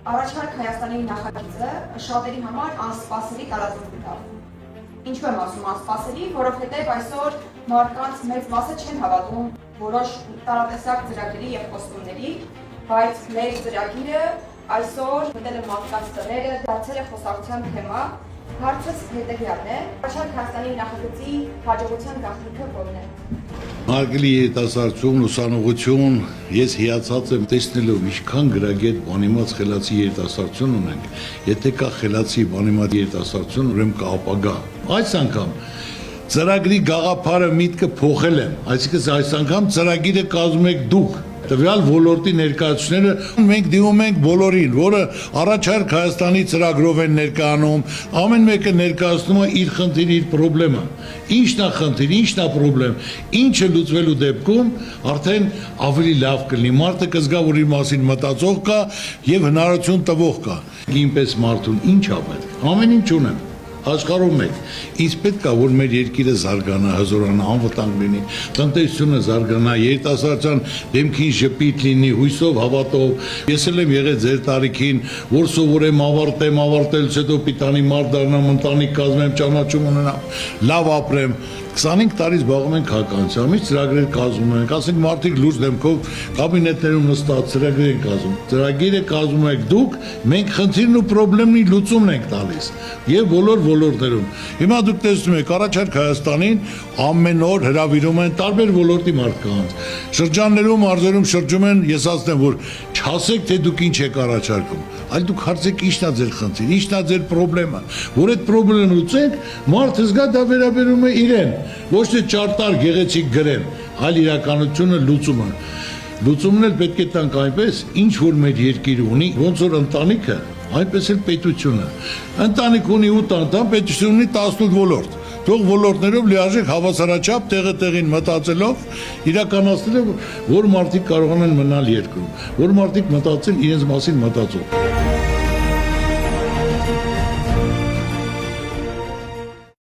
Առաջարկ Հայաստանի նախագիծը շատերի համար անսպասելի տարածում գտավ։ Ինչու եմ ասում անսպասելի, որովհետև այսօր մարդկանց մեծ մասը չեն հավատում որոշ տարատեսակ ծրագրերի եւ խոստումների, բայց մեր ծրագիրը այսօր մտել է մարդկանց տները, դարձել է խոսակցության թեմա։ Հարցս հետևյալն է. Առաջարկ Հայաստանի նախագծի հաջողության գաղտնիքը որն է։ Հարգելի երիտասարդություն, ուսանողություն, ես հիացած եմ տեսնելով ինչքան գրագետ բանիմաց խելացի երիտասարդություն ունենք։ Եթե կա խելացի բանիմաց երիտասարդություն, ուրեմն կա ապագա։ Այս անգամ ծրագրի գաղափարը միտքը փոխել եմ, այսինքն այս անգամ ծրագիրը կազմում եք դուք։ Տվյալ ոլորտի ներկայացուցիչները մենք դիմում ենք բոլորին, որը առաջարկ Հայաստանի ծրագրով են ներկայանում, ամեն մեկը ներկայացնում է իր խնդիրը, իր խնդրեմը։ Ինչն է խնդիր, ինչն է խնդրեմ, ինչը լուծվելու դեպքում արդեն ավելի լավ կլինի։ Մարդը կզգա, որ իր մասին մտածող կա եւ հնարավորություն տվող կա։ Ինպես մարդուն ինչ ա պետք։ Ամեն ինչ ունեմ։ Աշխարհում եք, իսկ պետք է որ մեր երկիրը զարգանա, հզորանա, անվտանգ լինի, տնտեսությունը զարգանա, երիտասարդության դեմքին ժպիտ լինի, հույսով, հավատով։ Ես էլ եմ եղել ձեր տարիքին, որ սովորեմ, ավարտելուց հետո պիտանի մարդ դառնամ, ընտանիք կազմեմ, ճանաչում ունենամ, լավ ապրեմ։ 25 տարի զբաղվում ենք քաղաքականությամբ, ինչ ծրագրեր կազմում ենք, ասենք մարդիկ լուրջ դեմքով կաբինետներում նստած ծրագրեր են կազմում։ Ծրագիրը կազմում եք դուք, մենք խնդիրն ու խնդրեմի լուծումն ենք տալիս եւ բոլոր ոլորտներում։ Հիմա դուք տեսնում եք առաջարկ Հայաստանին ամեն օր հրավիրում են տարբեր ոլորտի մարդկանց։ Շրջաններում, արձերում շրջում են, ես ասեմ, որ չասեք թե դուք ինչ եք առաջարկում, այլ դուք հարցեք ինչն է ձեր խնդիրը, ինչն է ձեր խնդրեմը, որ այդ խնդրեմը լուծենք, մարդը զգա դա վերաբերում է իրեն, ոչ թե ճարտար գեղեցիկ գրեն, այլ իրականությունը լուծումը։ Լուծումն էլ պետք է տանք այնպես, ինչ որ մեր երկիրը ունի, ոնց որ ընտանիքը, այնպես էլ պետությունը։ Ընտանիք ունի 8 անդամ, պետություն ունի 18 ոլորտ։ Թող ոլորտներով լիարժեք հավասարաչափ տեղը տեղին մտածելով իրականացնել, որ մարդիկ կարողանան մնալ երկրում, որ մարդիկ մտածեն իրենց մասին մտածող։